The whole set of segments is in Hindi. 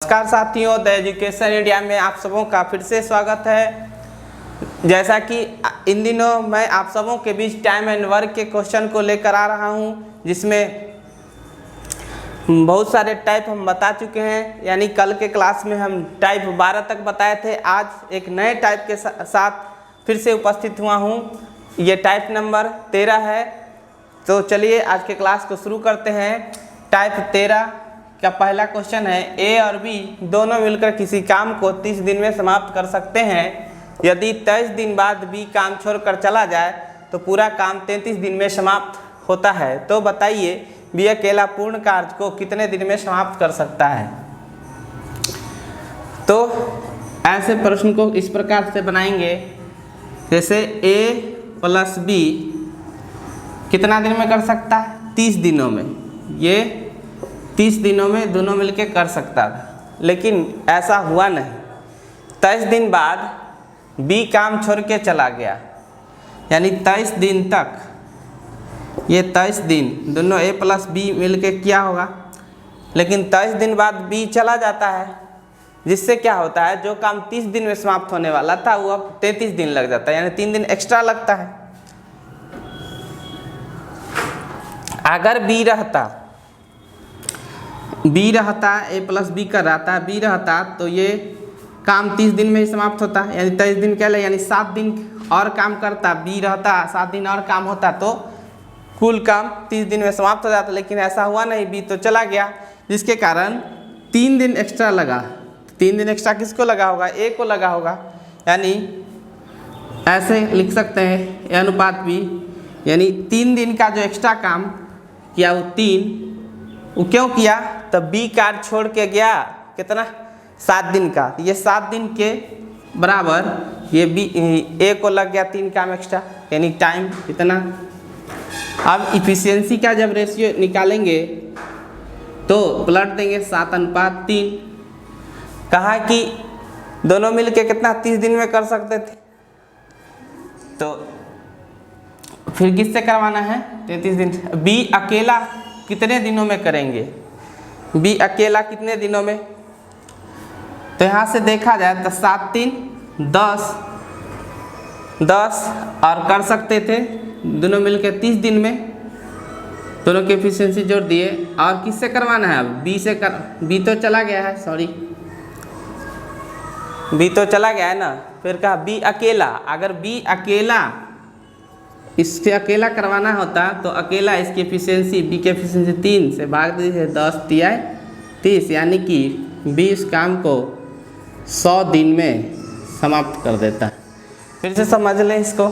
नमस्कार साथियों, द एजुकेशन इंडिया में आप सबों का फिर से स्वागत है। जैसा कि इन दिनों मैं आप सबों के बीच टाइम एंड वर्क के क्वेश्चन को लेकर आ रहा हूं, जिसमें बहुत सारे टाइप हम बता चुके हैं। यानी कल के क्लास में हम टाइप 12 तक बताए थे। आज एक नए टाइप के साथ फिर से उपस्थित हुआ हूं। ये टाइप नंबर 13 है। तो चलिए आज के क्लास को शुरू करते हैं। टाइप 13 का पहला क्वेश्चन है, ए और बी दोनों मिलकर किसी काम को 30 दिन में समाप्त कर सकते हैं। यदि 23 दिन बाद बी काम छोड़कर चला जाए तो पूरा काम 33 दिन में समाप्त होता है। तो बताइए बी अकेला पूर्ण कार्य को कितने दिन में समाप्त कर सकता है। तो ऐसे प्रश्न को इस प्रकार से बनाएंगे, जैसे ए प्लस बी कितना दिन में कर सकता है, 30 दिनों में। ये 30 दिनों में दोनों मिलके कर सकता था, लेकिन ऐसा हुआ नहीं। 23 दिन बाद बी काम छोड़ के चला गया, यानी 23 दिन तक, ये 23 दिन दोनों ए प्लस बी मिलके किया होगा। लेकिन 23 दिन बाद बी चला जाता है, जिससे क्या होता है, जो काम 30 दिन में समाप्त होने वाला था वो अब 33 दिन लग जाता है, यानी 3 दिन एक्स्ट्रा लगता है। अगर बी रहता ए प्लस बी का रहता, बी रहता तो ये काम 30 दिन में ही समाप्त होता, यानी 23 दिन कह ले, यानी 7 दिन और काम करता। बी रहता 7 दिन और काम होता तो कुल काम 30 दिन में समाप्त हो जाता। लेकिन ऐसा हुआ नहीं, बी तो चला गया, जिसके कारण 3 दिन एक्स्ट्रा लगा। 3 दिन एक्स्ट्रा किसको लगा होगा, ए को लगा होगा। यानी ऐसे लिख सकते हैं ए अनुपात बी, यानी 3 दिन का जो एक्स्ट्रा काम किया वो क्यों किया, तब बी कार्य छोड़ के गया कितना, 7 दिन का। ये 7 दिन के बराबर ये बी ए को लग गया 3 काम एक्स्ट्रा, यानी टाइम इतना। अब इफिशियंसी का जब रेशियो निकालेंगे तो पलट देंगे 7:3। कहा कि दोनों मिलके कितना 30 दिन में कर सकते थे, तो फिर किससे करवाना है, 33 दिन। बी अकेला कितने दिनों में करेंगे, बी अकेला कितने दिनों में, तो यहाँ से देखा जाए तो 7 3 10 और कर सकते थे दोनों मिलकर 30 दिन में। दोनों की एफिशिएंसी जोड़ दिए। और किससे करवाना है, अब बी से बी तो चला गया है, सॉरी बी तो चला गया है ना। फिर कहा बी अकेला, अगर बी अकेला इससे अकेला करवाना होता तो अकेला इसकी एफिशिएंसी, बी की एफिशिएंसी 3 से भाग दीजिए, 10 तिया 30, यानी कि बी इस काम को 100 दिन में समाप्त कर देता है। फिर से समझ लें इसको।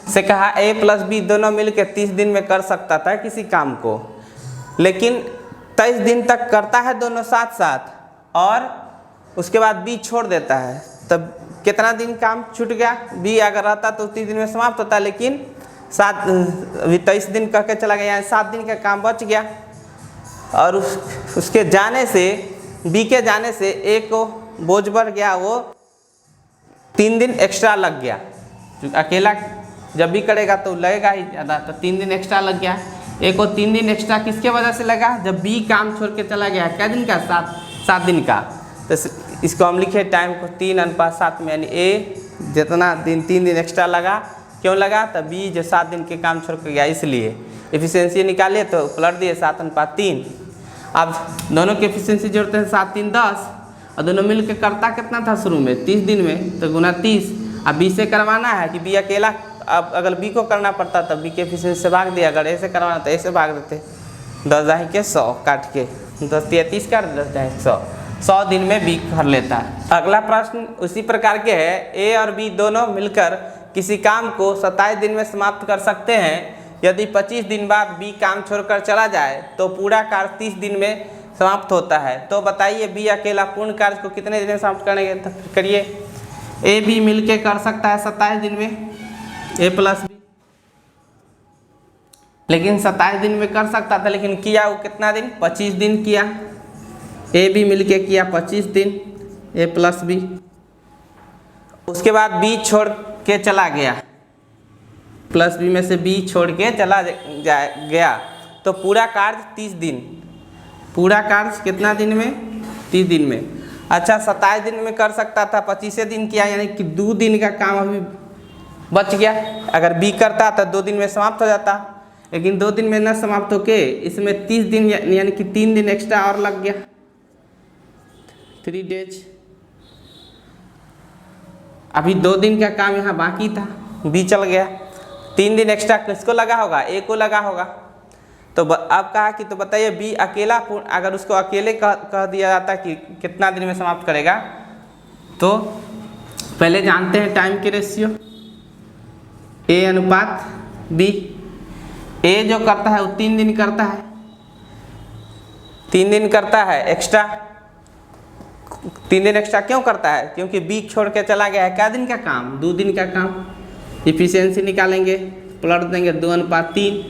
से कहा ए प्लस बी दोनों मिलकर 30 दिन में कर सकता था किसी काम को, लेकिन 23 दिन तक करता है दोनों साथ साथ, और उसके बाद बी छोड़ देता है। तब कितना दिन काम छूट गया, बी अगर रहता तो 30 दिन में समाप्त होता, लेकिन 23 दिन करके चला गया, यानी 7 दिन का काम बच गया। और उसके जाने से, बी के जाने से ए को बोझ बढ़ गया, वो 3 दिन एक्स्ट्रा लग गया। अकेला जब भी करेगा तो लगेगा ही ज़्यादा, तो 3 दिन एक्स्ट्रा लग गया। ए को 3 दिन एक्स्ट्रा किसके वजह से लगा, जब बी काम छोड़ के चला गया। क्या दिन का, 7 दिन का। तो इसको हम लिखे टाइम को 3:7 में, यानी ए जितना दिन 3 दिन एक्स्ट्रा लगा, क्यों लगा, तब बी जो 7 दिन के काम छोड़ के गया, इसलिए एफिशिएंसी निकालिए तो पलट दिए 7:3। अब दोनों की एफिशिएंसी जोड़ते हैं, 7 3 10, और दोनों मिल के करता कितना था शुरू में, 30 दिन में, तो गुना 30। अब बी से करवाना है कि बी अकेला, अब अगर बी को करना पड़ता तब बी के एफिशिएंसी से भाग दिया, अगर ए से करवाना तो ए से भाग देते, 10 जाहि के 100 काट के, 10 तिया 30 काट, 10 जाहि 100 दिन में बी कर लेता है। अगला प्रश्न उसी प्रकार के है, ए और बी दोनों मिलकर किसी काम को 27 दिन में समाप्त कर सकते हैं। यदि 25 दिन बाद बी काम छोड़कर चला जाए तो पूरा कार्य 30 दिन में समाप्त होता है। तो बताइए बी अकेला पूर्ण कार्य को कितने दिन में समाप्त करेंगे, तो करिए। ए बी मिलके कर सकता है 27 दिन में, ए प्लस बी, लेकिन 27 दिन में कर सकता था, लेकिन किया वो कितना दिन, 25 दिन किया। ए बी मिलके किया 25 दिन, ए प्लस बी। उसके बाद बी छोड़ के चला गया, प्लस बी में से बी छोड़ के चला गया, तो पूरा कार्य 30 दिन, पूरा कार्य कितना दिन में, 30 दिन में। अच्छा 27 दिन में कर सकता था, 25 दिन किया, यानी कि 2 दिन का काम अभी बच गया। अगर बी करता तो 2 दिन में समाप्त हो जाता, लेकिन 2 दिन में न समाप्त होके इसमें 30 दिन यानी कि 3 दिन एक्स्ट्रा और लग गया, 3 डेज। अभी 2 दिन का काम यहाँ बाकी था, बी चल गया। 3 दिन एक्स्ट्रा किसको लगा होगा? ए को लगा होगा। तो अब कहा कि तो बताइए बी अकेला, अगर उसको अकेले कह दिया जाता कि कितना दिन में समाप्त करेगा, तो पहले जानते हैं टाइम के रेशियो, ए अनुपात बी। ए जो करता है वो 3 दिन करता है, 3 दिन करता है एक्स्ट्रा। 3 दिन एक्स्ट्रा क्यों करता है? क्योंकि बी छोड़ के चला गया है। क्या दिन का काम? 2 दिन का काम। इफिशियंसी निकालेंगे, प्लट देंगे 2:3,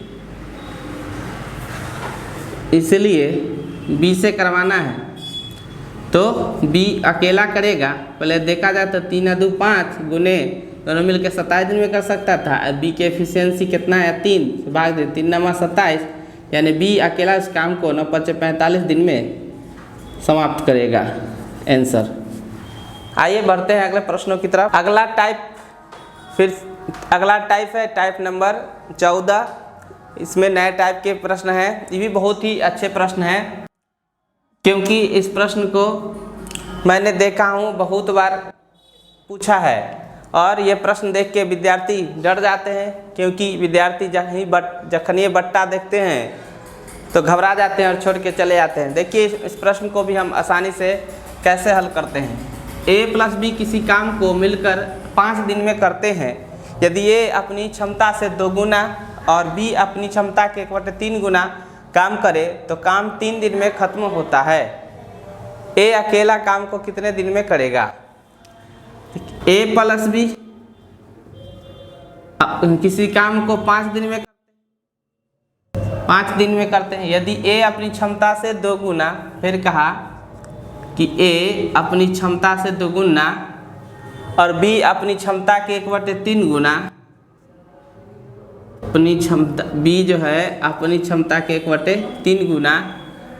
इसलिए बी से करवाना है तो बी अकेला करेगा। पहले देखा जाए तो 3 2 5 गुने दोनों मिलकर 27 दिन में कर सकता था। बी की एफिशिएंसी कितना है? 3 भाग दे 3 9 27, यानी बी अकेला इस काम को 9 5 45 दिन में समाप्त करेगा। आंसर। आइए बढ़ते हैं अगले प्रश्नों की तरफ। अगला टाइप है टाइप नंबर 14। इसमें नए टाइप के प्रश्न हैं। ये भी बहुत ही अच्छे प्रश्न हैं, क्योंकि इस प्रश्न को मैंने देखा हूँ, बहुत बार पूछा है, और ये प्रश्न देख के विद्यार्थी डर जाते हैं, क्योंकि विद्यार्थी जखन ये बट्टा देखते हैं तो घबरा जाते हैं और छोड़ के चले जाते हैं। देखिए इस प्रश्न को भी हम आसानी से कैसे हल करते हैं। ए प्लस बी किसी काम को मिलकर 5 दिन में करते हैं। यदि ए अपनी क्षमता से 2 गुना और बी अपनी क्षमता के 1/3 गुना काम करे तो काम 3 दिन में खत्म होता है। ए अकेला काम को कितने दिन में करेगा? ए प्लस बी किसी काम को 5 दिन में करते हैं। यदि ए अपनी क्षमता से 2 गुना, फिर कहा कि ए अपनी क्षमता से 2 गुना और बी अपनी क्षमता के 1/3 गुना, अपनी क्षमता बी जो है अपनी क्षमता के 1/3 गुना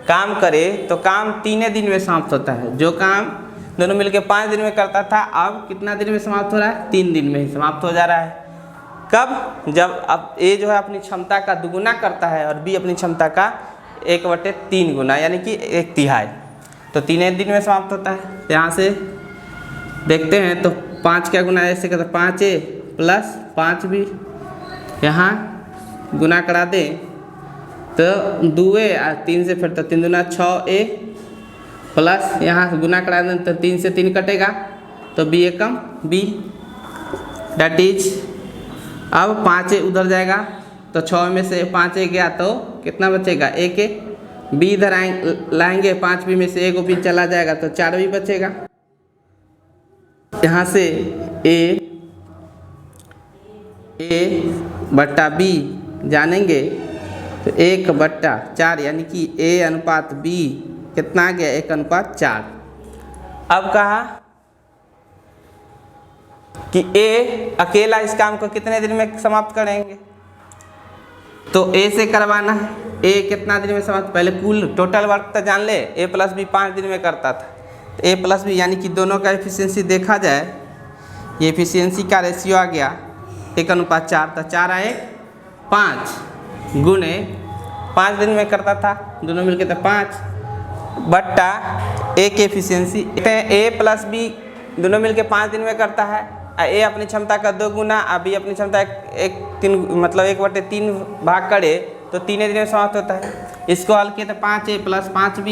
काम करे तो काम 3 दिन में समाप्त होता है। जो काम दोनों मिलकर 5 दिन में करता था, अब कितना दिन में समाप्त हो रहा है? 3 दिन में ही समाप्त हो जा रहा है। कब? जब अब ए जो है अपनी क्षमता का 2 गुना करता है और बी अपनी क्षमता का 1/3 गुना, यानी कि 1/3, तो 3 दिन में समाप्त होता है। यहाँ से देखते हैं तो 5 क्या गुना ऐसे करते, 5A प्लस 5B, यहाँ गुना करा दें तो 2A 3 से, फिर तो 3 दूना 6A प्लस यहाँ गुना करा दें तो 3 से 3 कटेगा तो B Ekam B, that is. अब 5A उधर जाएगा तो 6 में से 5A गया तो कितना बचेगा? 1A। B इधर लाएंगे, 5B में से 1 B चला जाएगा तो 4B बचेगा। यहाँ से A/B जानेंगे तो 1/4, यानी कि A अनुपात B कितना आ गया? 1/4। अब कहा कि A अकेला इस काम को कितने दिन में समाप्त करेंगे, तो A से करवाना है। A कितना दिन में समाप्त? पहले कुल टोटल वर्क तो जान ले। A प्लस बी 5 दिन में करता था, तो A प्लस बी यानी कि दोनों का एफिशिएंसी देखा जाए, ये एफिशिएंसी का रेशियो आ गया 1/4, तो 4 आए 5 गुने 5 दिन में करता था, दोनों मिलके तो 5 बट्टा A की एफिशिएंसी। A प्लस बी दोनों मिलके 5 दिन में करता है। ए अपनी क्षमता का 2 गुना, अभी अपनी क्षमता 1/3 भाग करे तो 3 दिन में समाप्त होता है। इसको हल किए तो 5A प्लस 5B,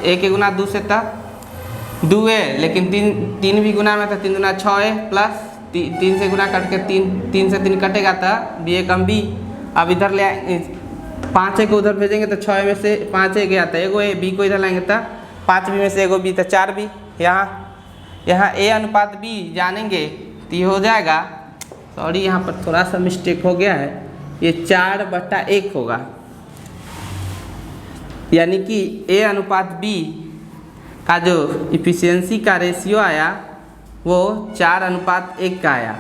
A के गुना 2 से था 2A, लेकिन 3 भी गुना में था 3 दूना 6A प्लस 3 से गुना कट के 3 से 3 कटेगा था B एकम B। अब इधर ले 5A को उधर भेजेंगे तो 6 में से 5A गया था 1A, B को इधर लाएंगे था 5B में से 1 B था 4B। यहाँ A अनुपात B जानेंगे तो ये हो जाएगा, सॉरी यहाँ पर थोड़ा सा मिस्टेक हो गया है, ये 4/1 होगा, यानी कि A अनुपात B का जो इफिशियंसी का रेशियो आया वो 4/1 का आया।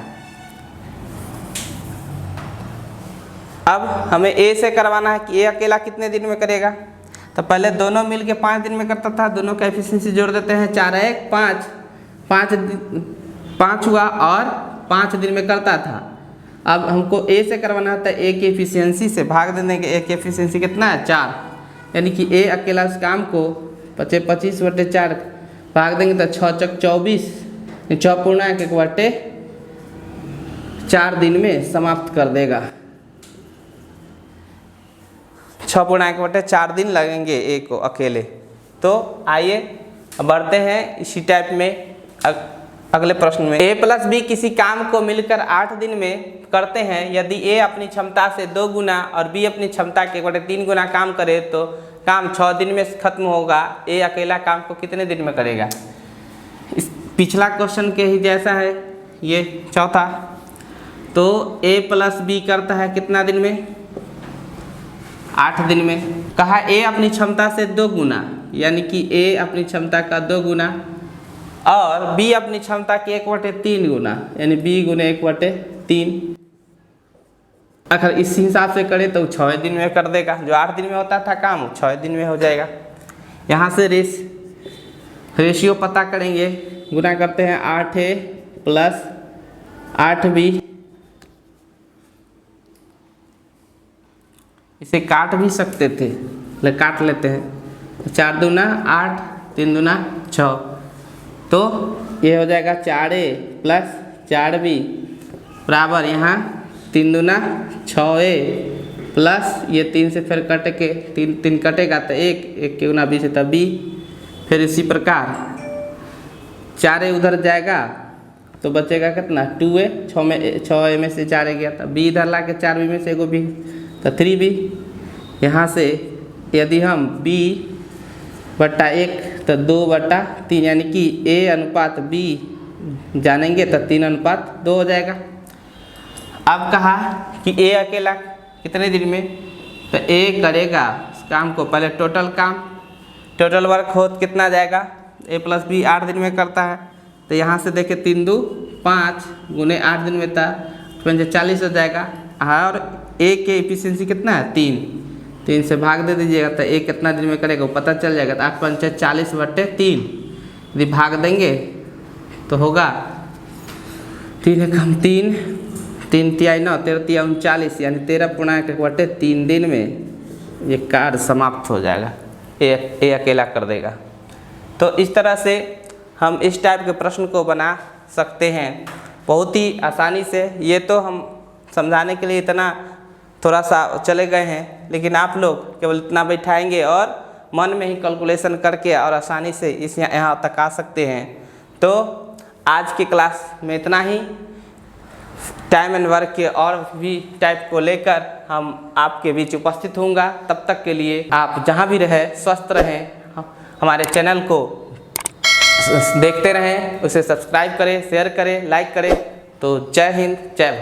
अब हमें A से करवाना है कि A अकेला कितने दिन में करेगा, तो पहले दोनों मिल के 5 दिन में करता था, दोनों का एफिशिएंसी जोड़ देते हैं, 4 1 5 5 हुआ और 5 दिन में करता था। अब हमको ए से करवाना होता है, ए की एफिशिएंसी से भाग दे देंगे, ए की एफिशिएंसी कितना है 4, यानी कि ए अकेला उस काम को 25/4 भाग देंगे तो 6 चक 24, 6.1/4 दिन में समाप्त कर देगा। 6.1/4 दिन लगेंगे ए को अकेले। तो आइए बढ़ते हैं इसी टाइप में अगले प्रश्न में। a + b किसी काम को मिलकर 8 दिन में करते हैं। यदि a अपनी क्षमता से 2 गुना और b अपनी क्षमता के 3 गुना काम करे तो काम 6 दिन में खत्म होगा। a अकेला काम को कितने दिन में करेगा? इस पिछला क्वेश्चन के ही जैसा है ये चौथा। तो a + b करता है कितना दिन में? 8 दिन में। कहा a अपनी क्षमता से 2 गुना, यानी कि a अपनी क्षमता का 2 गुना और b अपनी क्षमता की 1/3 गुना, यानी b × 1/3। अगर इस हिसाब से करे तो 6 दिन में कर देगा। जो 8 दिन में होता था काम 6 दिन में हो जाएगा। यहाँ से रेशियो पता करेंगे, गुना करते हैं 8a + 8b। इसे काट भी सकते थे, ले काट लेते हैं। 4 दूना 8, 3 दूना 6, तो ये हो जाएगा 4a + 4b बराबर यहाँ 3 दूना 6a प्लस ये 3 से फिर कट के 3 कटेगा तो 1 के गुना 20 है तो b। फिर इसी प्रकार 4a उधर जाएगा तो बचेगा कितना 2a, 6a में से 4a गया तो b इधर ला के 4b में से एगो b तो 3b। यहाँ से यदि हम b/1 तो 2/3, यानी कि a अनुपात b जानेंगे तो 3:2 हो जाएगा। अब कहा कि a अकेला कितने दिन में, तो a करेगा इस काम को, पहले टोटल वर्क हो कितना जाएगा, a + b 8 दिन में करता है तो यहाँ से देखे 3 2 5 गुने 8 दिन में था 40 हो जाएगा। और a के एफिशिएंसी कितना है 3 से भाग दे दीजिएगा तो a कितना दिन में करेगा वो पता चल जाएगा। तो 8 × 5 = 40/3 यदि भाग देंगे तो होगा 3 × 3 3 × 9 13 × 39, यानी 13.1/3 दिन में ये कार्य समाप्त हो जाएगा। ए अकेला कर देगा। तो इस तरह से हम इस टाइप के प्रश्न को बना सकते हैं बहुत ही आसानी से। ये तो हम समझाने के लिए इतना थोड़ा सा चले गए हैं, लेकिन आप लोग केवल इतना बैठाएंगे और मन में ही कैलकुलेशन करके और आसानी से इस यहाँ तक आ सकते हैं। तो आज की क्लास में इतना ही। टाइम एंड वर्क के और भी टाइप को लेकर हम आपके बीच उपस्थित होऊंगा। तब तक के लिए आप जहाँ भी रहें स्वस्थ रहें, हमारे चैनल को देखते रहें, उसे सब्सक्राइब करें, शेयर करें, लाइक करें। तो जय हिंद, जय भारत।